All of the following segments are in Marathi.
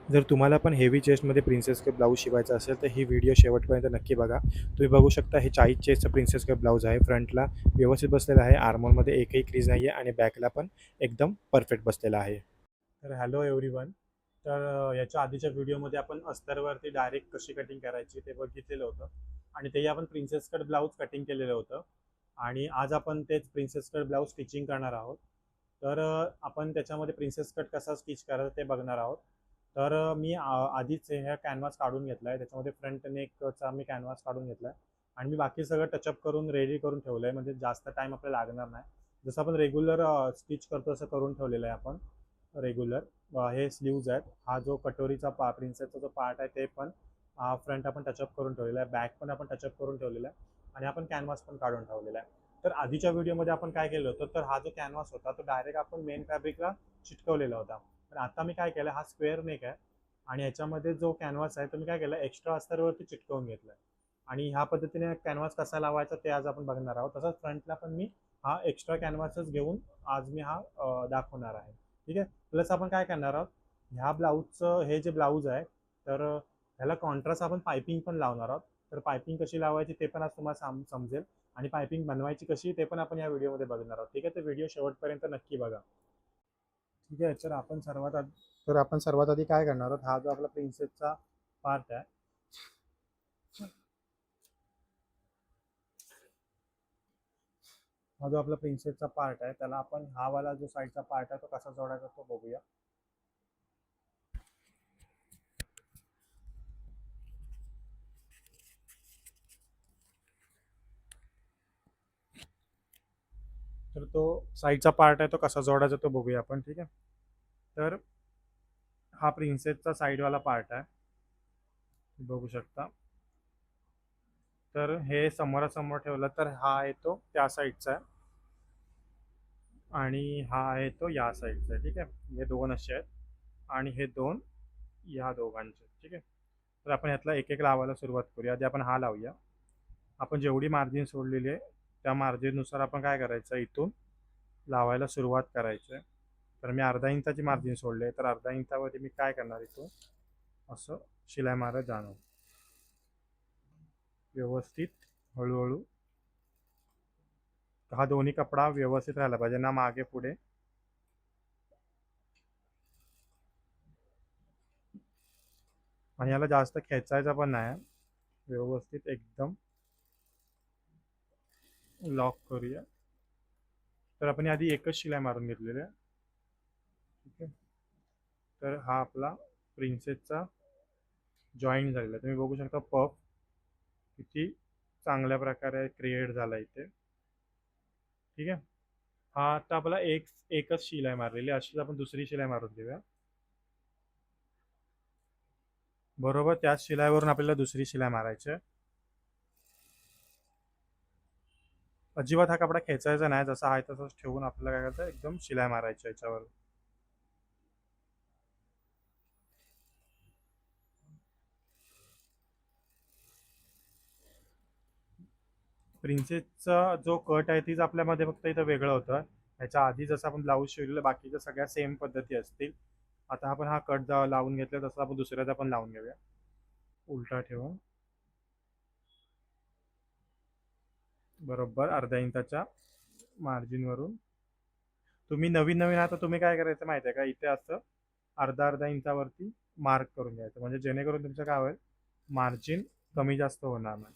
जर तुम्हाला पण हेवी चेस्टमध्ये प्रिन्सेस कट ब्लाऊज शिवायचा असेल तर ही व्हिडिओ शेवटपर्यंत नक्की बघा. तुम्ही बघू शकता हे 40 चेस्टचं प्रिन्सेस कट ब्लाऊज आहे. फ्रंटला व्यवस्थित बसलेला आहे. आर्मोलमध्ये एकही क्रीज नाही आहे आणि बॅकला पण एकदम परफेक्ट बसलेला आहे. तर हॅलो एव्हरीवन. तर याच्या आधीच्या व्हिडिओमध्ये आपण अस्तरवरती डायरेक्ट कशी कटिंग करायची ते बघितलेलं होतं आणि तेही आपण प्रिन्सेस कट ब्लाऊज कटिंग केलेलं होतं. आणि आज आपण तेच प्रिन्सेस कट ब्लाऊज स्टिचिंग करणार आहोत. तर आपण त्याच्यामध्ये प्रिन्सेस कट कसा स्टिच करायचा ते बघणार आहोत. तर मी आधीच ह्या कॅनव्हास काढून घेतला आहे. त्याच्यामध्ये फ्रंट नेकचा मी कॅनव्हास काढून घेतला आहे आणि मी बाकी सगळं टचअप करून रेडी करून ठेवलं आहे, म्हणजे जास्त टाईम आपल्याला लागणार नाही. जसं आपण रेग्युलर स्टिच करतो तसं करून ठेवलेलं आहे आपण रेग्युलर. हे स्लीव्ज आहेत. हा जो कटोरीचा प्रिन्सेसचा जो पार्ट आहे ते पण फ्रंट आपण टचअप करून ठेवलेला आहे. बॅक पण आपण टचअप करून ठेवलेला आहे आणि आपण कॅनव्हास पण काढून ठेवलेला आहे. तर आधीच्या व्हिडिओमध्ये आपण काय केलं होतं, तर हा जो कॅनव्हास होता तो डायरेक्ट आपण मेन फॅब्रिकला चिटकवलेला होता. पण आता मी काय केलं, हा स्क्वेअर नेक आहे आणि याच्यामध्ये जो कॅनव्हास आहे तो मी काय केलं, एक्स्ट्रा अस्तरवरती चिटकवून घेतला आहे. आणि ह्या पद्धतीने कॅनव्हास कसा लावायचा ते आज आपण बघणार आहोत. तसंच फ्रंटला पण मी हा एक्स्ट्रा कॅनव्हासच घेऊन आज मी हा दाखवणार आहे. ठीक आहे. प्लस आपण काय करणार आहोत, ह्या ब्लाऊजचं हे जे ब्लाऊज आहे तर ह्याला कॉन्ट्रास्ट आपण पायपिंग पण लावणार आहोत. तर पायपिंग कशी लावायची ते पण आज तुम्हाला समजेल आणि पायपिंग बनवायची कशी ते पण आपण या व्हिडिओमध्ये बघणार आहोत. ठीक आहे. तर व्हिडिओ शेवटपर्यंत नक्की बघा. ठीक आहे. तर आपण सर्वात आधी काय करणार आहोत, हा जो आपला प्रिन्सेसचा पार्ट आहे, हा जो आपला प्रिन्सेसचा पार्ट आहे त्याला आपण हा वाला जो साईडचा पार्ट आहे तो कसा जोडायचा तो बघूया. तर तो साईडचा पार्ट आहे तो कसा जोडायचा तो बघूया आपण. ठीक आहे. तर हा प्रिन्सेसचा साईडवाला पार्ट आहे, बघू शकता. तर हे समोरासमोर ठेवलं तर हा आहे तो त्या साईडचा आहे आणि हा आहे तो या साईडचा आहे. ठीक आहे. हे दोन असे आहेत आणि हे दोन या दोघांचे. ठीक आहे. तर आपण यातला एक एक लावायला सुरुवात करूया. आधी आपण हा लावूया. आपण जेवढी मार्जिन सोडलेली आहे त्या मार्जिननुसार आपण काय करायचं, इथून लावायला सुरुवात करायची आहे. तर मी अर्धा इंचाची मार्जिन सोडले तर अर्धा इंचावरती मी काय करणार, इथून असं शिलाई मारत जाणार व्यवस्थित हळूहळू. हा दोन्ही कपडा व्यवस्थित राहायला पाहिजे ना, मागे पुढे. आणि याला जास्त खेचायचा पण नाही, व्यवस्थित एकदम लॉक करूया. तर आपण आधी एकच शिलाई मारून घेतलेली आहे. ठीक आहे. तर हा आपला प्रिन्सेसचा जॉईंट झालेला आहे. तुम्ही बघू शकता पफ किती चांगल्या प्रकारे क्रिएट झाला इथे. ठीक आहे. हा आता आपला एकच शिलाई मारलेली, अशीच आपण दुसरी शिलाई मारून घेऊया. बरोबर त्याच शिलाईवरून आपल्याला दुसरी शिलाई मारायची आहे. अजिबात हा कपडा खेचायचा नाही, जसा आहे तसंच ठेवून आपल्याला काय करायचं, एकदम शिलाई मारायची याच्यावर. प्रिन्सेसचा जो कट आहे तीच आपल्यामध्ये फक्त इथं वेगळं होतं. ह्याच्या आधी जसं आपण ब्लाऊज शिवलेलं बाकीच्या सगळ्या सेम पद्धती असतील. आता आपण हा कट लावून घेतला तसं आपण दुसऱ्याचा पण लावून घेऊया, उलटा ठेवून बरोबर अर्ध्या इंचाच्या मार्जिनवरून. तुम्ही नवीन नवीन आता तुम्ही काय करायचं माहिती आहे का, इथे असं अर्धा अर्धा इंचावरती मार्क करून घ्यायचं, म्हणजे जेणेकरून तुमचं काय होईल, मार्जिन कमी जास्त होणार नाही.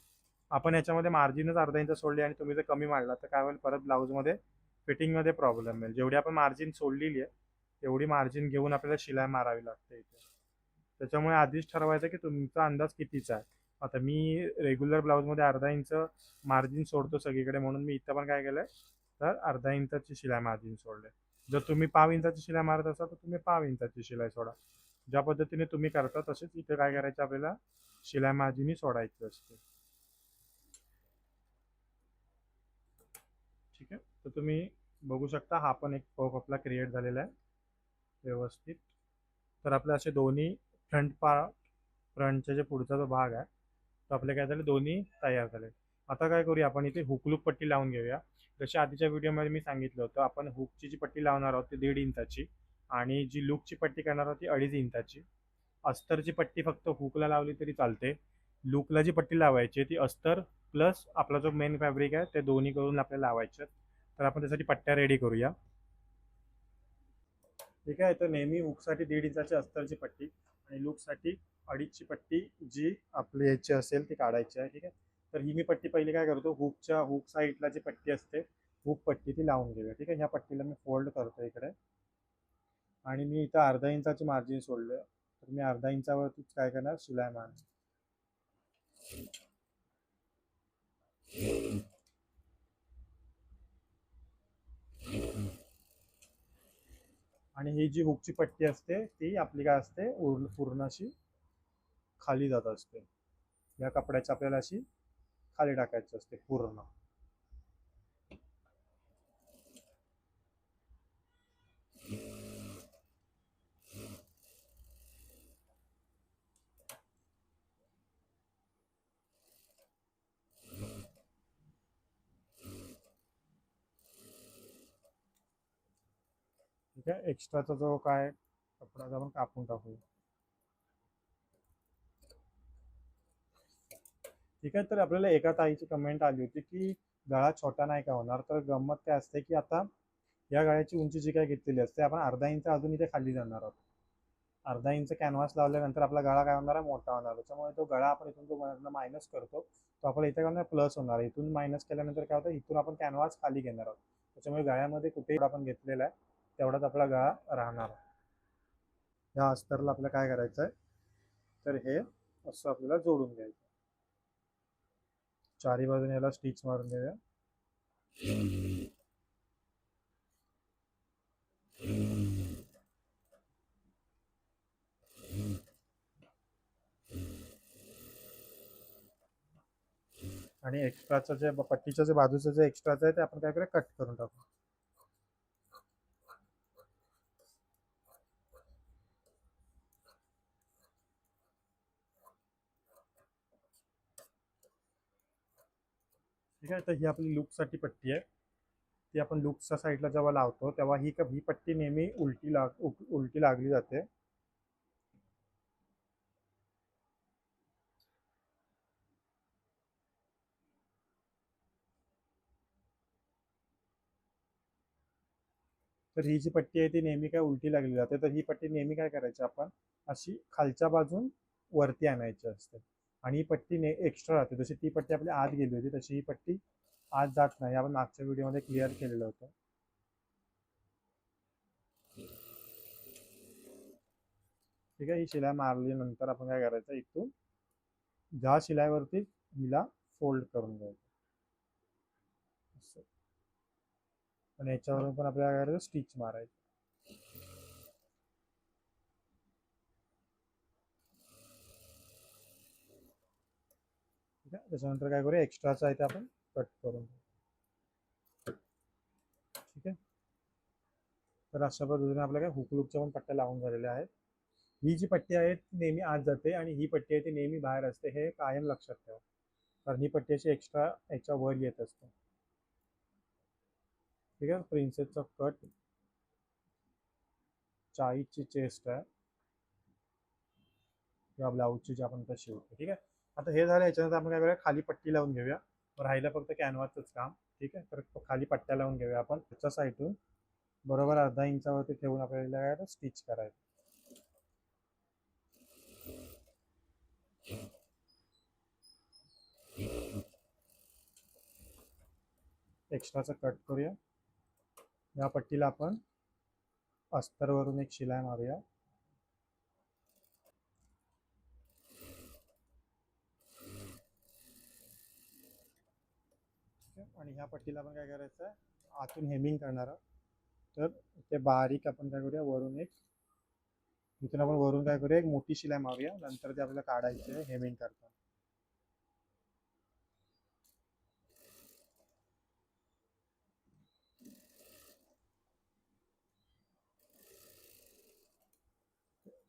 आपण याच्यामध्ये मार्जिनच अर्धा इंच सोडली आणि तुम्ही जर कमी मारला तर काय होईल, परत ब्लाऊजमध्ये फिटिंगमध्ये प्रॉब्लेम येईल. जेवढी आपण मार्जिन सोडलेली आहे तेवढी मार्जिन घेऊन आपल्याला शिलाई मारावी लागते इथे. त्याच्यामुळे आधीच ठरवायचं की तुमचा अंदाज कितीचा आहे. आता मी रेग्युलर ब्लाऊजमध्ये अर्धा इंच मार्जिन सोडतो सगळीकडे, म्हणून मी इथं पण काय केलंय, तर अर्धा इंचाची शिलाई मार्जिन सोडले. जर तुम्ही पाव इंचाची शिलाई मारत असाल तर तुम्ही पाव इंचाची शिलाई सोडा. ज्या पद्धतीने तुम्ही करता तसेच इथे काय करायचं, आपल्याला शिलाई मार्जिन सोडायची असते. ठीक आहे. तर तुम्ही बघू शकता हा पण एक पफ आपला क्रिएट झालेला आहे व्यवस्थित. तर आपले असे दोन्ही फ्रंटचे जे पुढचा जो भाग आहे तो आपले काय झाले, दोन्ही तयार झाले. आता काय करूया, आपण इथे हुकलूक पट्टी लावून घेऊया. जशी आधीच्या व्हिडिओमध्ये मी सांगितलं होतं, आपण हुकची जी पट्टी लावणार आहोत ती 1.5 इंचाची आणि जी लूकची पट्टी करणार आहोत ती 2.5 इंचाची. अस्तरची पट्टी फक्त हुकला लावली तरी चालते. लूकला जी पट्टी लावायची ती अस्तर प्लस आपला जो मेन फॅब्रिक आहे ते दोन्ही करून आपल्याला लावायचे. तर आपण त्यासाठी पट्ट्या रेडी करूया. ठीक आहे, तर नेहमी हुकसाठी 1.5 इंचाची अस्तरची पट्टी आणि लूकसाठी 2.5ची पट्टी जी आपली याची असेल ती काढायची आहे. ठीक आहे, तर ही मी पट्टी पहिली काय करतो, हुक साईडला जी पट्टी असते हुक पट्टी ती लावून घेऊया. ठीक आहे, ह्या पट्टीला मी फोल्ड करतो इकडे आणि मी इथं अर्धा इंचाची मार्जिन सोडलं. तर मी अर्धा इंचावरतीच काय करणार, शिलाई मारणार. आणि ही जी हुकची पट्टी असते ती आपली काय असते, पूर्ण अशी खाली जात असते. या कपड्याची आपल्याला अशी खाली टाकायची असते पूर्ण. ठीक आहे, एक्स्ट्राचा जो काय कपडा आपण कापून टाकू. ठीक आहे, तर आपल्याला एका ताईची कमेंट आली होती की गळा छोटा नाही का होणार. तर गंमत काय असते की आता या गळ्याची उंची जी काय घेतलेली असते आपण अर्धा इंच अजून इथे खाली जाणार आहोत. अर्धा इंच कॅनव्हास लावल्यानंतर आपला गळा काय होणार आहे, मोठा होणार. त्याच्यामुळे तो गळा आपण इथून जो मायनस करतो तो आपला इथे काय होणार, प्लस होणार. इथून मायनस केल्यानंतर काय होतं, इथून आपण कॅनव्हास खाली घेणार आहोत. त्याच्यामुळे गळ्यामध्ये कुठेही आपण घेतलेला आहे तेवढाच आपला गळा राहणार. या अस्तरला आपल्याला काय करायचं आहे, तर हे असं आपल्याला जोडून घ्यायचं. चारी बाजूने याला स्टिच मारून घेऊया. आणि एक्स्ट्राचं जे पट्टीचं जे बाजूचं जे एक्स्ट्राचं आहे ते आपण काय करूया, कट करून टाकू. ठीक आहे, तर ही आपली लुकसाठी पट्टी आहे. ती आपण लुकच्या साईडला जेव्हा लावतो तेव्हा ही पट्टी नेहमी उलटी लागली जाते. तर ही जी पट्टी आहे ती नेहमी काय उलटी लागली जाते. तर ही पट्टी नेहमी काय करायची, आपण अशी खालच्या बाजून वरती आणायची असते. आणि ही पट्टी एक्स्ट्रा राहते. जशी ती पट्टी आपली आत गेली होती तशी ही पट्टी आत जात नाही. आपण मागच्या व्हिडिओमध्ये क्लिअर केलेलं होतं. ठीक आहे, ही शिलाई मारल्यानंतर आपण काय करायचं, इथून ज्या शिलाईवरती हिला फोल्ड करून घ्यायचं असं. आणि याच्यावरून पण आपल्याला काय करायचं, स्टिच मारायचं. ठीक आहे, त्याच्यानंतर काय करूया, एक्स्ट्राचं आहे ते आपण कट करून घेऊ. ठीक आहे, तर अशा पद्धतीने आपल्या काय हुकलूकच्या पण पट्ट्या लावून झालेल्या आहेत. ही जी पट्टी आहे ती नेहमी आत जाते आणि ही पट्टी आहे ती नेहमी बाहेर असते. हे कायम लक्षात ठेवा, कारण ही पट्टी अशी एक्स्ट्रा याच्या वर येत असते. ठीक आहे, प्रिन्सेसचा कट, चाळीसची चेस्ट आहे किंवा ब्लाऊजची जी आपण आता शिवतो. ठीक आहे, आता हे झालं. याच्यानंतर आपण काय करूया, खाली पट्टी लावून घेऊया. राहिलं फक्त कॅनव्हासच काम. ठीक आहे, तर खाली पट्ट्या लावून घेऊया आपण. त्याच्या साईडून बरोबर अर्धा इंचावरती ठेवून आपल्याला काय स्टिच करायचं. एक्स्ट्राचा कट करूया. या पट्टीला आपण अस्तरवरून एक शिलाई मारूया. आणि ह्या पट्टीला आपण काय करायचं आहे, आतून हेमिंग करणार आहोत. तर ते बारीक आपण काय करूया, वरून एक इथून आपण वरून काय करूया, एक मोठी शिलाई मारूया. नंतर ते आपल्याला काढायची आहे हेमिंग करताना.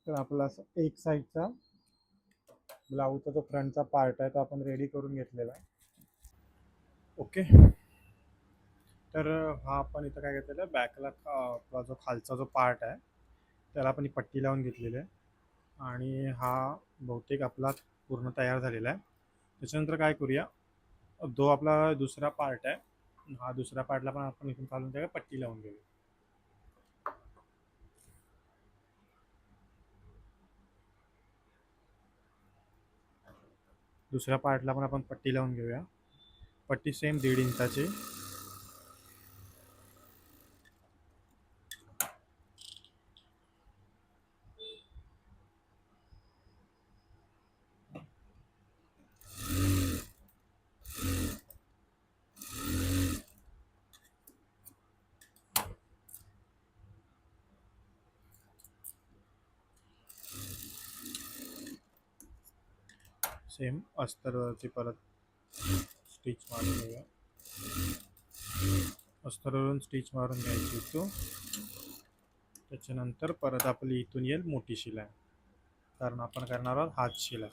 तर आपला असं एक साईडचा ब्लाऊजचा जो फ्रंटचा पार्ट आहे तो आपण रेडी करून घेतलेला आहे. ओके, तर हा आपण इथं काय घेतलेलं आहे, बॅकला आपला जो खालचा जो पार्ट आहे त्याला आपण ही पट्टी लावून घेतलेली आहे. आणि हा बहुतेक आपला पूर्ण तयार झालेला आहे. त्याच्यानंतर काय करूया, जो आपला दुसरा पार्ट आहे, हा दुसऱ्या पार्टला पण आपण इथून काढून त्याला पट्टी लावून घेऊया. दुसऱ्या पार्टला पण आपण पट्टी लावून घेऊया. पट्टी सेम 1.5 इंचाची. सेम अस्तरवरती परत स्टिच मारून घेऊया. अस्तरवरून स्टिच मारून घ्यायची इथून. त्याच्यानंतर परत आपली इथून येईल मोठी शिलाई, कारण आपण करणार आहोत हात शिलाई.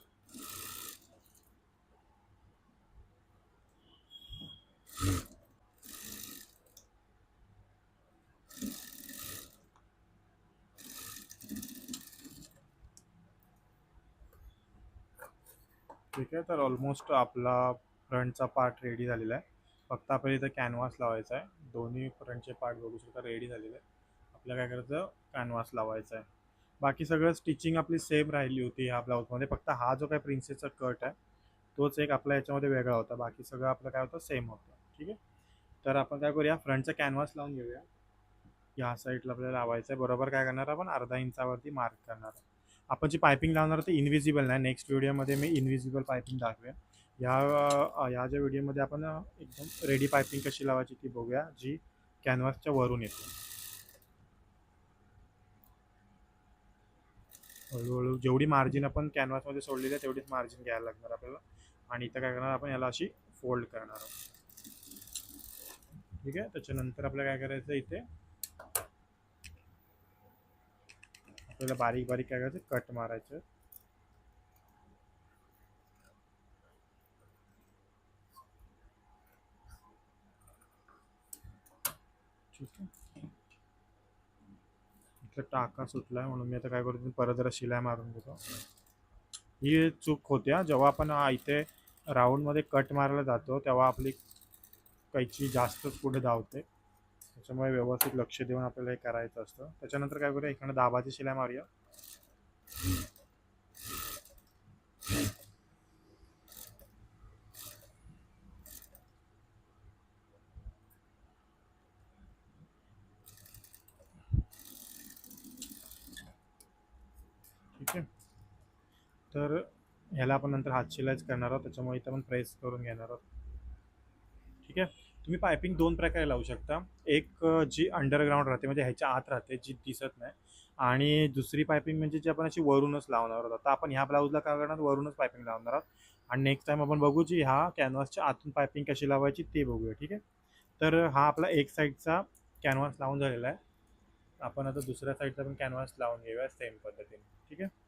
ठीक आहे, तर ऑलमोस्ट आपला फ्रंटचा पार्ट रेडी झालेला आहे. फक्त आपल्याला इथं कॅनव्हास लावायचा आहे. दोन्ही फ्रंटचे पार्ट बघू शकता रेडी झालेले आहे. आपल्याला काय करायचं, कॅनव्हास लावायचा आहे. बाकी सगळं स्टिचिंग आपली सेम राहिली होती ह्या ब्लाऊजमध्ये. फक्त हा जो काय प्रिन्सेसचा कट आहे तोच एक आपल्या याच्यामध्ये वेगळा होता. बाकी सगळं आपलं काय होतं, सेम होतं. ठीक आहे, तर आपण काय करूया, फ्रंटचा कॅनव्हास लावून घेऊया. या साईडला आपल्याला लावायचं आहे. बरोबर काय करणार, आपण अर्धा इंचावरती मार्क करणार. आपण जी पायपिंग लावणार ते इनविजिबल नाही. नेक्स्ट व्हिडिओमध्ये मी इनविजिबल पायपिंग दाखवेन. ह्या ज्या व्हिडिओमध्ये आपण एकदम रेडी पायपिंग कशी लावायची ती बघूया, जी कॅनव्हासच्या वरून येते. हळूहळू जेवढी मार्जिन आपण कॅनव्हासमध्ये सोडलेली आहे तेवढीच मार्जिन घ्यायला लागणार आपल्याला. आणि इथं काय करणार, आपण याला अशी फोल्ड करणार आहोत. ठीक आहे, त्याच्यानंतर आपल्याला काय करायचं, इथे आपल्याला बारीक बारीक काय करायचं, कट मारायचं. ठीक आहे, इथला टाका सुटलाय म्हणून मी आता काय करतो, परत जरा शिलाई मारून घेतो. ही चूक होते हा, जेव्हा आपण इथे राऊंडमध्ये कट मारायला जातो तेव्हा आपली कैची जास्तच पुढे धावते. त्याच्यामुळे व्यवस्थित लक्ष देऊन आपल्याला हे करायचं असतं. त्याच्यानंतर काय करूया, इकडे दाबाची शिलाई मारूया. ठीक आहे, तर ह्याला आपण नंतर हात शिलाईच करणार आहोत, त्याच्यामुळे इथं आपण प्रेस करून घेणार आहोत. ठीक आहे, तुम्ही पायपिंग दोन प्रकारे लावू शकता. एक जी अंडरग्राऊंड राहते, म्हणजे ह्याच्या आत राहते, जी दिसत नाही. आणि दुसरी पायपिंग म्हणजे जी आपण अशी वरूनच लावणार आहोत. आता आपण ह्या ब्लाऊजला काय करणार, वरूनच पायपिंग लावणार आहोत. आणि नेक्स्ट टाइम आपण बघू जी ह्या कॅनव्हासच्या आतून पायपिंग कशी लावायची ते बघूया. ठीक आहे, तर हा आपला एक साईडचा कॅनव्हास लावून झालेला आहे. आपण आता दुसऱ्या साईडचा पण कॅनव्हास लावून घेऊया सेम पद्धतीने. ठीक आहे,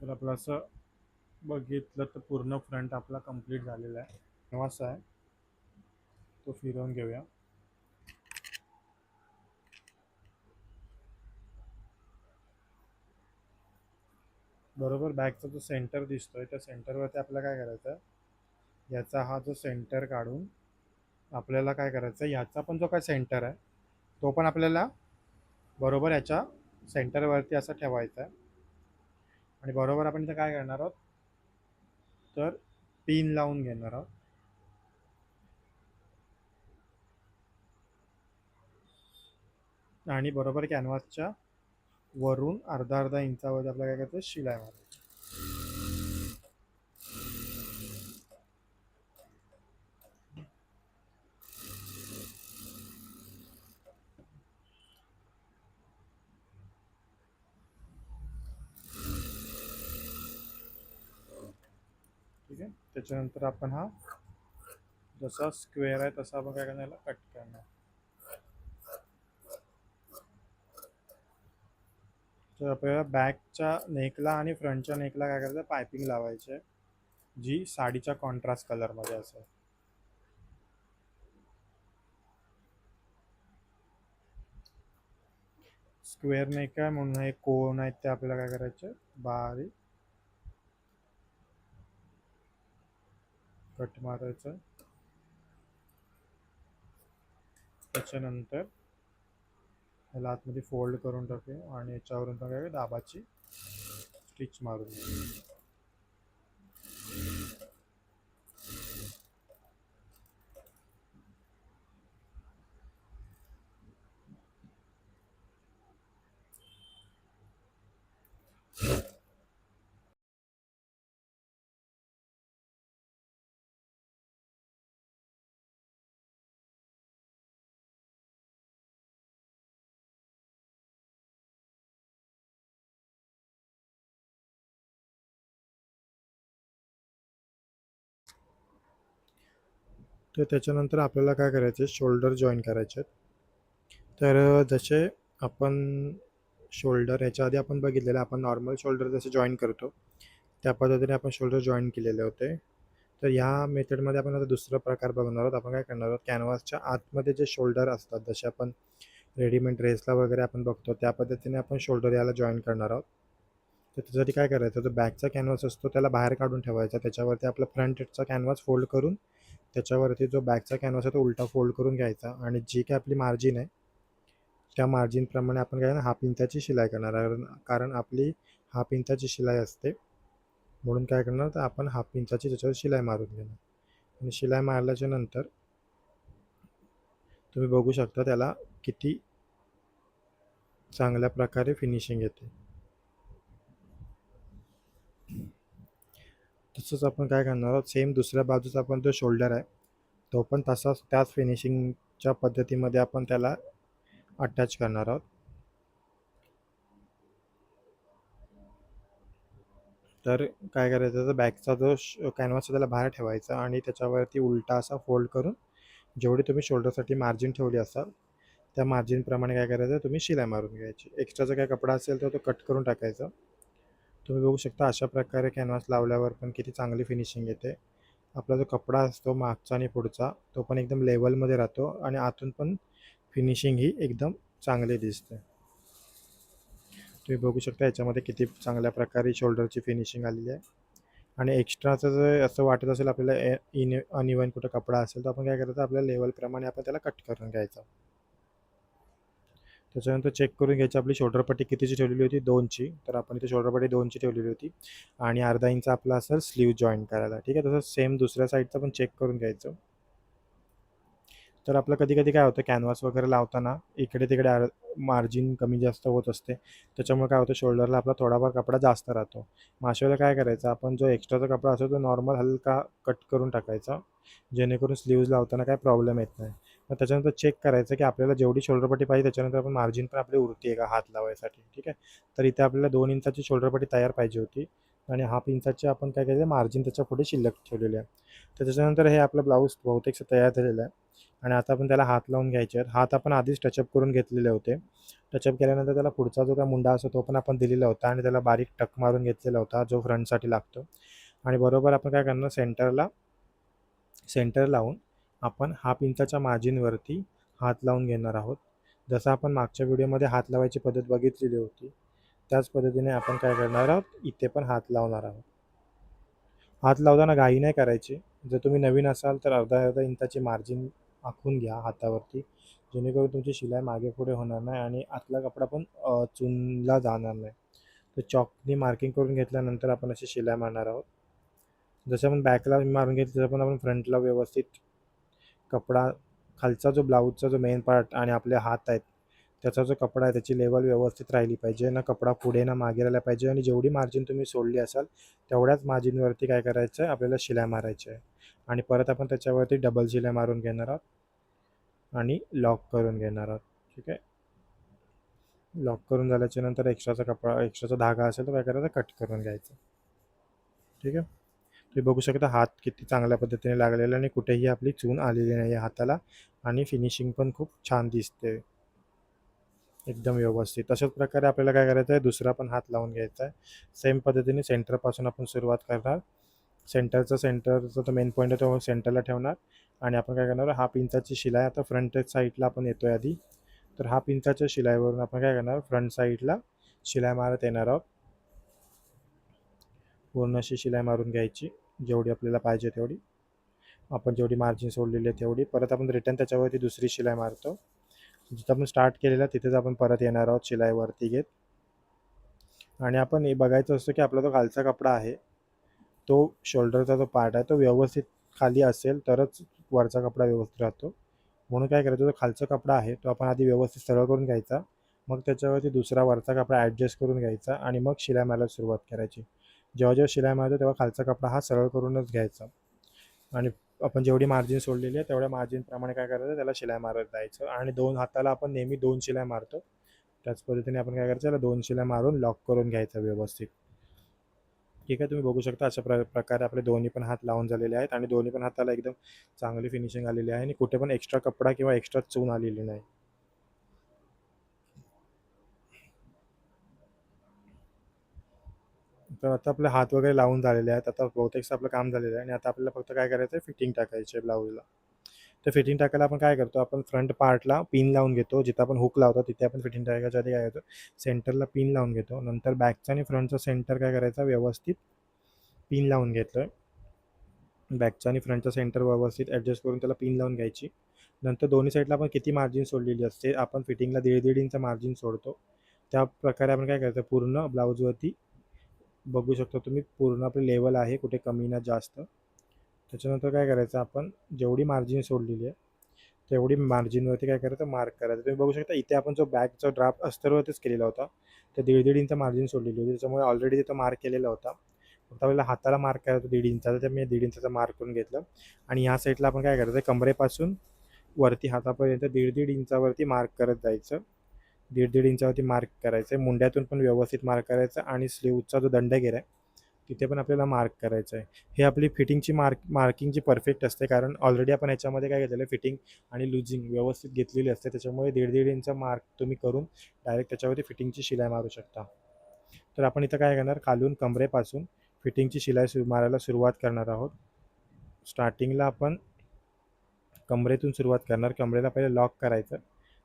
तर आपलं असं बघितलं तर पूर्ण फ्रंट आपला कंप्लीट झालेला आहे. कॅनव्हास आहे तो फिरवून घेऊया. बरोबर बॅगचा जो सेंटर दिसतोय त्या सेंटरवरती आपल्याला काय करायचं, याचा हा जो सेंटर काढून आपल्याला काय करायचं, याचा पण जो काय सेंटर आहे तो पण आपल्याला बरोबर याच्या सेंटरवरती असं ठेवायचा आहे. आणि बरोबर आपण इथं काय करणार आहोत, तर पिन लावून घेणार आहोत. आणि बरोबर कॅनव्हासच्या वरून अर्धा अर्धा इंचावर आपल्याला काय करायचं, शिलाई मारायची. ठीक आहे. त्याच्यानंतर आपण हा जसा स्क्वेअर आहे तसा आपण काय करणार, कट करणार. तर आपल्याला बॅकच्या नेकला आणि फ्रंटच्या नेकला काय करायचं, पायपिंग लावायची आहे जी साडीच्या कॉन्ट्रास्ट कलरमध्ये असेल. स्क्वेअर नेक आहे म्हणून हे कोन आहेत ते आपल्याला काय करायचे, बारीक कट मारायचं. त्याच्यानंतर ह्याला आतमध्ये फोल्ड करून टाकूया आणि याच्यावरून पण काय दाबाची स्टिच मारून घेऊ. तर त्याच्यानंतर आपल्याला काय करायचं, शोल्डर जॉईन करायचे आहेत. तर जसे आपण शोल्डर ह्याच्या आधी आपण बघितलेलं, आपण नॉर्मल शोल्डर जसे जॉईन करतो त्या पद्धतीने आपण शोल्डर जॉईन केलेले होते. तर ह्या मेथडमध्ये आपण आता दुसरा प्रकार बघणार आहोत. आपण काय करणार आहोत, कॅनव्हासच्या आतमध्ये जे शोल्डर असतात जसे आपण रेडीमेड ड्रेसला वगैरे आपण बघतो त्या पद्धतीने आपण शोल्डर याला जॉईन करणार आहोत. तर त्याच्यासाठी काय करायचं, जो बॅकचा कॅनव्हास असतो त्याला बाहेर काढून ठेवायचा. त्याच्यावरती आपला फ्रंटचा कॅनव्हास फोल्ड करून त्याच्यावरती जो बॅकचा कॅनव्हास आहे तो उलटा फोल्ड करून घ्यायचा. आणि जी काय आपली मार्जिन आहे त्या मार्जिनप्रमाणे आपण काय ना हाफ इंचाची शिलाई करणार. कारण आपली हाफ इंचाची शिलाई असते म्हणून काय करणार, तर आपण हाफ इंचाची त्याच्यावर शिलाई मारून घेणार. आणि शिलाई मारल्याच्या नंतर तुम्ही बघू शकता त्याला किती चांगल्या प्रकारे फिनिशिंग येते. तसंच आपण काय करणार आहोत, सेम दुसऱ्या बाजूचा आपण जो शोल्डर आहे तो पण तसाच त्याच फिनिशिंगच्या पद्धतीमध्ये आपण त्याला अटॅच करणार आहोत. तर काय करायचं, तर बॅकचा जो कॅनव्हास त्याला बाहेर ठेवायचा आणि त्याच्यावरती उलटा असा फोल्ड करून जेवढी तुम्ही शोल्डरसाठी मार्जिन ठेवली असाल त्या मार्जिनप्रमाणे काय करायचं, तुम्ही शिलाई मारून घ्यायची. एक्स्ट्राचा काय कपडा असेल तर तो कट करून टाकायचा. तुम्ही बघू शकता अशा प्रकारे कॅनव्हास लावल्यावर पण किती चांगली फिनिशिंग येते. आपला जो कपडा असतो मागचा आणि पुढचा तो पण एकदम लेवलमध्ये राहतो आणि आतून पण फिनिशिंग ही एकदम चांगली दिसते. तुम्ही बघू शकता याच्यामध्ये किती चांगल्या प्रकारे शोल्डरची फिनिशिंग आलेली आहे. आणि एक्स्ट्राचं जर असं वाटत असेल आपल्याला अनइवन कुठं कपडा असेल तर आपण काय करायचं, आपल्या लेवलप्रमाणे आपण त्याला कट करून घ्यायचं. त्याच्यानंतर चेक करून घ्यायची आपली शोल्डरपट्टी कितीची ठेवलेली होती, 2ची. तर आपण इथे शोल्डरपट्टी 2ची ठेवलेली होती आणि अर्धा इंच आपला असेल स्लीव जॉईन करायला. ठीक आहे. तसं सेम दुसऱ्या साईडचं पण चेक करून घ्यायचं. तर आपलं कधी कधी काय होतं, कॅनव्हास वगैरे लावताना इकडे तिकडे मार्जिन कमी जास्त होत असते. त्याच्यामुळे काय होतं, शोल्डरला आपला थोडाफार कपडा जास्त राहतो. मग अशा वेळेला काय करायचं, आपण जो एक्स्ट्राचा कपडा असतो तो नॉर्मल हलका कट करून टाकायचा जेणेकरून स्लीव्ज लावताना काय प्रॉब्लेम येत नाही. मग त्याच्यानंतर चेक करायचं की आपल्याला जेवढी शोल्डरपट्टी पाहिजे त्याच्यानंतर आपण मार्जिन पण आपली उरते आहे का हात लावायसाठी. ठीक आहे. तर इथे आपल्याला 2 इंचाची शोल्डरपट्टी तयार पाहिजे होती आणि हाफ इंचाची आपण काय केलं, मार्जिन त्याच्या पुढे शिल्लक ठेवलेली आहे. तर त्याच्यानंतर हे आपलं ब्लाऊज बहुतेक तयार झालेलं आहे. आणि आता आपण त्याला हात लावून घ्यायचे आहेत. हात आपण आधीच टचअप करून घेतलेले होते. टचअप केल्यानंतर त्याला पुढचा जो काही मुंडा असतो तो पण आपण दिलेला होता आणि त्याला बारीक टक मारून घेतलेला होता जो फ्रंटसाठी लागतो. आणि बरोबर आपण काय करणार, सेंटर लावून आपण हाफ इंचाच्या मार्जिनवरती हात लावून घेणार आहोत. जसं आपण मागच्या व्हिडिओमध्ये हात लावायची पद्धत बघितलेली होती त्याच पद्धतीने आपण काय करणार आहोत, इथे पण हात लावणार आहोत. हात लावताना घाई नाही करायची. जर तुम्ही नवीन असाल तर अर्धा इंचाची मार्जिन आखून घ्या हातावरती, जेणेकरून तुमची शिलाई मागे पुढे होणार नाही आणि आतला कपडा पण चुनला जाणार नाही. तर चॉकनी मार्किंग करून घेतल्यानंतर आपण अशी शिलाई मारणार आहोत. जसं आपण बॅकला मारून घेतलं तसं पण आपण फ्रंटला व्यवस्थित कपडा, खालचा जो ब्लाऊजचा जो मेन पार्ट आणि आपले हात आहेत त्याचा जो कपडा आहे त्याची लेवल व्यवस्थित राहिली पाहिजे. ना कपडा पुढे ना मागे राहिला पाहिजे आणि जेवढी मार्जिन तुम्ही सोडली असाल तेवढ्याच मार्जिनवरती काय करायचं आहे, आपल्याला शिलाई मारायची आहे. आणि परत आपण त्याच्यावरती डबल शिलाई मारून घेणार आहोत आणि लॉक करून घेणार आहोत. ठीक आहे. लॉक करून झाल्याच्या नंतर एक्स्ट्राचा धागा असेल तर काय करायचं, कट करून घ्यायचं. ठीक आहे. तुम्ही बघू शकता हात किती चांगल्या पद्धतीने लागलेला आणि कुठेही आपली चून आलेली नाही आहे हाताला आणि फिनिशिंग पण खूप छान दिसते, एकदम व्यवस्थित. तशाच प्रकारे आपल्याला काय करायचं आहे, दुसरा पण हात लावून घ्यायचा आहे. सेम पद्धतीने सेंटरपासून आपण सुरुवात करणार. सेंटरचा तो मेन पॉईंट आहे तो सेंटरला ठेवणार आणि आपण काय करणार, हाफ इंचाची शिलाई आता फ्रंट साईडला आपण येतो आहे आधी. तर हाफ इंचाच्या शिलाईवरून आपण काय करणार, फ्रंट साईडला शिलाई मारत येणार आहोत. पूर्ण अशी शिलाई मारून घ्यायची, जेवढी आपल्याला पाहिजे तेवढी. आपण जेवढी मार्जिन सोडलेली आहे तेवढी. परत आपण रिटर्न त्याच्यावरती दुसरी शिलाई मारतो. जिथं आपण स्टार्ट केलेलं तिथेच आपण परत येणार आहोत शिलाईवरती घेत. आणि आपण हे बघायचं असतं की आपला जो खालचा कपडा आहे तो शोल्डरचा जो पार्ट आहे तो व्यवस्थित खाली असेल तरच वरचा कपडा व्यवस्थित राहतो. म्हणून काय करायचं, जो खालचा कपडा आहे तो आपण आधी व्यवस्थित सरळ करून घ्यायचा, मग त्याच्यावरती दुसरा वरचा कपडा ॲडजस्ट करून घ्यायचा आणि मग शिलाई मारायला सुरुवात करायची. जेव्हा जेव्हा शिलाई मारतो तेव्हा खालचा कपडा हा सरळ करूनच घ्यायचा आणि आपण जेवढी मार्जिन सोडलेली आहे तेवढ्या मार्जिनप्रमाणे काय करायचं, त्याला शिलाई मारत जायचं. आणि दोन हाताला आपण नेहमी 2 शिलाई मारतो त्याच पद्धतीने आपण काय करायचं, त्याला 2 शिलाई मारून लॉक करून घ्यायचं व्यवस्थित. ठीक आहे. तुम्ही बघू शकता अशा प्रकारे आपले दोन्ही पण हात लावून झालेले आहेत आणि दोन्ही पण हाताला एकदम चांगली फिनिशिंग आलेली आहे आणि कुठे पण एक्स्ट्रा कपडा किंवा एक्स्ट्रा चून आलेली नाही. तर आता आपले हात वगैरे लावून झालेले आहेत. आता बहुतेकचं आपलं काम झालेलं आहे आणि आता आपल्याला फक्त काय करायचं आहे, फिटिंग टाकायची आहे ब्लाऊजला. तर फिटिंग टाकायला आपण काय करतो, आपण फ्रंट पार्टला पिन लावून घेतो. जिथं आपण हुक लावतो तिथे आपण फिटिंग टाकायच्या आधी काय करतो, सेंटरला पिन लावून घेतो. नंतर बॅकचा आणि फ्रंटचा सेंटर काय करायचा, व्यवस्थित पिन लावून घेतलं. बॅकचा आणि फ्रंटचा सेंटर व्यवस्थित ॲडजस्ट करून त्याला पिन लावून घ्यायची. नंतर दोन्ही साईडला आपण किती मार्जिन सोडलेली असते, आपण फिटिंगला 1.5 इंच मार्जिन सोडतो. त्या प्रकारे आपण काय करायचं, पूर्ण ब्लाऊजवरती बघू शकता तुम्ही पूर्ण आपली लेवल आहे, कुठे कमी ना जास्त. त्याच्यानंतर काय करायचं, आपण जेवढी मार्जिन सोडलेली आहे तेवढी मार्जिनवरती काय करायचं, मार्क करायचं. तुम्ही बघू शकता इथे आपण जो बॅकचा ड्राफ्ट अस्तरवरतीच केलेला होता तर 1.5 इंच मार्जिन सोडलेली होती, त्याच्यामुळे ऑलरेडी तिथं मार्क केलेला होता. फक्त आपल्याला हाताला मार्क करायचा 1.5 इंचाचा, तर मी 1.5 इंचाचा मार्क करून घेतलं. आणि ह्या साईडला आपण काय करायचं, कमरेपासून वरती हातापर्यंत 1.5 इंचावरती मार्क करत जायचं. 1.5 इंचावरती मार्क करायचं आहे. मुंड्यातून पण व्यवस्थित मार्क करायचं आणि स्लीवचा जो दंडगेर आहे तिथे पण आपल्याला मार्क करायचं आहे. हे आपली फिटिंगची मार्किंगची परफेक्ट असते, कारण ऑलरेडी आपण याच्यामध्ये काय घेतलेलं आहे, फिटिंग आणि लुजिंग व्यवस्थित घेतलेली असते. त्याच्यामुळे 1.5 इंच मार्क तुम्ही करून डायरेक्ट त्याच्यावरती फिटिंगची शिलाई मारू शकता. तर आपण इथं काय करणार, खालून कमरेपासून फिटिंगची शिलाई मारायला सुरुवात करणार आहोत. स्टार्टिंगला आपण कमरेतून सुरुवात करणार. कमरेला पहिले लॉक करायचं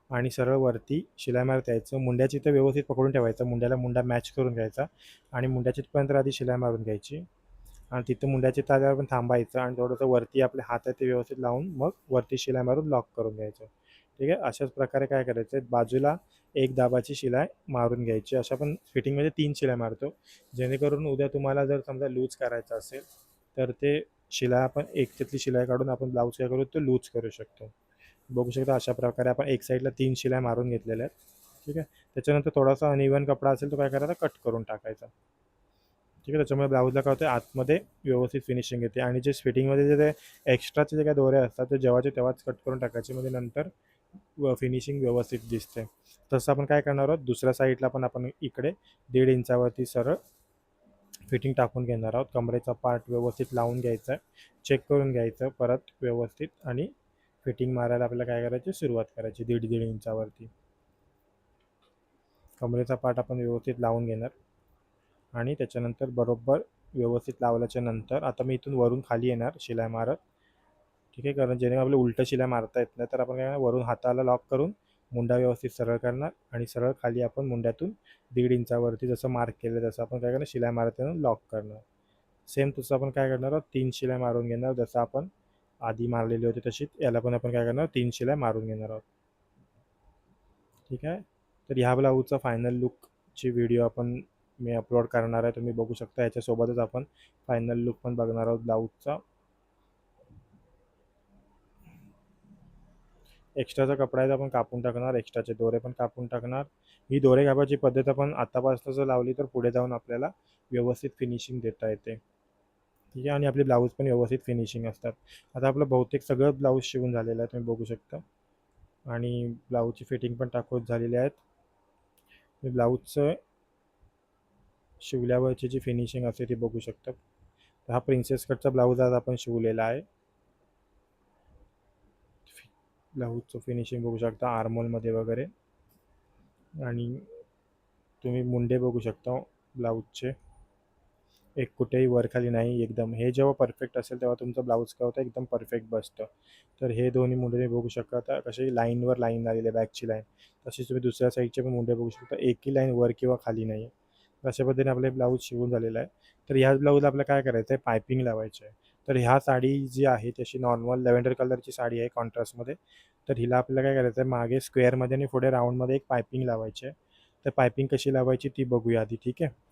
आणि सरळ वरती शिलाई मारत यायचं. मुंड्याची इथं व्यवस्थित पकडून ठेवायचं, मुंड्याला मुंडा मॅच करून घ्यायचा आणि मुंड्याची इथपर्यंत आधी शिलाई मारून घ्यायची आणि तिथं मुंड्याची ताल्यावर पण थांबायचं आणि थोडंसं वरती आपले हात आहे ते व्यवस्थित लावून मग वरती शिलाई मारून लॉक करून घ्यायचं. ठीक आहे. अशाच प्रकारे काय करायचं, बाजूला एक दाबाची शिलाई मारून घ्यायची. अशा पण फिटिंगमध्ये 3 शिलाई मारतो, जेणेकरून उद्या तुम्हाला जर समजा लूज करायचं असेल तर ते शिलाई आपण एक त्यातली शिलाई काढून आपण ब्लाऊज काय करू, तो लूज करू शकतो. बघू शकता अशा प्रकारे आपण एक साईडला 3 शिलाई मारून घेतलेल्या आहेत. ठीक आहे. त्याच्यानंतर थोडासा अनइवन कपडा असेल तो काय करायचा, कट करून टाकायचा. ठीक आहे. त्याच्यामुळे ब्लाऊजला काय होतं, आतमध्ये व्यवस्थित फिनिशिंग येते. आणि जे फिटिंगमध्ये जे ते एक्स्ट्राचे जे काही दोरे असतात ते जेव्हाचे तेव्हाच कट करून टाकायचे, म्हणजे नंतर फिनिशिंग व्यवस्थित दिसते. तसं आपण काय करणार आहोत, दुसऱ्या साईडला पण आपण इकडे 1.5 इंचावरती सरळ फिटिंग टाकून घेणार आहोत. कमरेचा पार्ट व्यवस्थित लावून घ्यायचा आहे, चेक करून घ्यायचं परत व्यवस्थित आणि फिटिंग मारायला आपल्याला काय करायची, सुरुवात करायची 1.5 इंचावरती. कमरेचा पार्ट आपण व्यवस्थित लावून घेणार आणि त्याच्यानंतर बरोबर व्यवस्थित लावल्याच्या नंतर आता मी इथून वरून खाली येणार शिलाई मारत, ठीक आहे. कारण जेणे आपल्याला उलटं शिलाई मारता येत नाही, तर आपण काय करणार, वरून हाताला लॉक करून मुंडा व्यवस्थित सरळ करणार आणि सरळ खाली आपण मुंड्यातून 1.5 इंचावरती जसं मार्क केलं तसं आपण काय करणार, शिलाई मारताना लॉक करणार. सेम तसं आपण काय करणार आहोत, 3 शिलाई मारून घेणार. जसं आपण आधी मारलेली होती तशीच याला पण आपण काय करणार, 3 शिलाई मारून घेणार आहोत, ठीक आहे. तर ह्या ब्लाऊजचा फायनल लुकची व्हिडिओ आपण मी अपलोड करणार आहे, तुम्ही बघू शकता. याच्यासोबतच आपण फायनल लुक पण बघणार आहोत ब्लाऊजचा. एक्स्ट्राचा कपडा आहे आपण कापून टाकणार, एक्स्ट्राचे दोरे पण कापून टाकणार. ही दोरे कापायची पद्धत आपण आतापासून जर लावली तर पुढे जाऊन आपल्याला व्यवस्थित फिनिशिंग देता येते, ठीक आहे. आणि आपले ब्लाऊज पण व्यवस्थित फिनिशिंग असतात. आता आपलं बहुतेक सगळं ब्लाऊज शिवून झालेलं आहे, तुम्ही बघू शकता. आणि ब्लाऊजची फिटिंग पण टाकून झालेली आहेत. ब्लाऊजचं शिवल्यावरची जी फिनिशिंग असते ती बघू शकता. तर हा प्रिन्सेस कटचा ब्लाऊज आज आपण शिवलेला आहे. ब्लाऊजचं फिनिशिंग बघू शकता आर्मोलमध्ये वगैरे. आणि तुम्ही मुंडे बघू शकता ब्लाऊजचे, एक कुठेही वरखाली नाही, एकदम. हे जेव्हा परफेक्ट असेल तेव्हा तुमचं ब्लाऊज काय होतं, एकदम परफेक्ट बसतं. तर हे दोन्ही मुंडे तुम्ही बघू शकता कसे लाईनवर लाईन लागलेले, बॅकची लाईन. तशीच तुम्ही दुसऱ्या साईडचे पण मुंडे बघू शकता, एकही लाईन वर किंवा खाली नाही आहे. अशा पद्धतीने आपले ब्लाऊज शिवून झालेला आहे. तर ह्याच ब्लाऊजला आपल्याला काय करायचं आहे, पायपिंग लावायचं आहे. तर ह्या साडी जी आहे तशी नॉर्मल लॅव्हेंडर कलरची साडी आहे कॉन्ट्रास्टमध्ये. तर हिला आपल्याला काय करायचं आहे, मागे स्क्वेअरमध्ये आणि पुढे राऊंडमध्ये एक पायपिंग लावायची आहे. तर पायपिंग कशी लावायची ती बघूया आधी, ठीक आहे.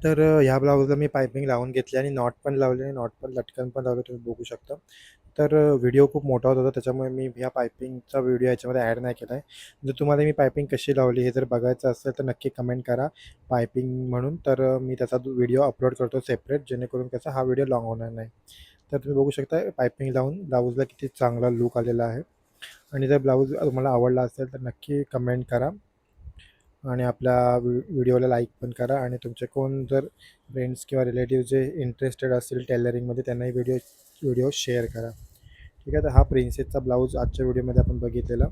तर ह्या ब्लाऊजला मी पायपिंग लावून घेतली आणि नॉट पण लावले आणि नॉट पण लटकन पण लावलं, तुम्ही बघू शकता. तर व्हिडिओ खूप मोठा होत होता, त्याच्यामुळे मी ह्या पायपिंगचा व्हिडिओ याच्यामध्ये ॲड नाही केला आहे. जर तुम्हाला मी पायपिंग कशी लावली हे जर बघायचं असेल तर नक्की कमेंट करा पायपिंग म्हणून. तर मी त्याचा व्हिडिओ अपलोड करतो सेपरेट, जेणेकरून कसा हा व्हिडिओ लाँग होणार नाही. तर तुम्ही बघू शकता पायपिंग लावून ब्लाऊजला किती चांगला लूक आलेला आहे. आणि जर ब्लाऊज तुम्हाला आवडला असेल तर नक्की कमेंट करा आणि आपल्या व्हिडिओला लाईक पण करा. आणि तुमचे कोण जर फ्रेंड्स किंवा रिलेटिव्ह जे इंटरेस्टेड असतील टेलरिंगमध्ये त्यांनाही व्हिडिओ शेअर करा, ठीक आहे. तर हा प्रिन्सेसचा ब्लाऊज आजच्या व्हिडिओमध्ये आपण बघितलेला.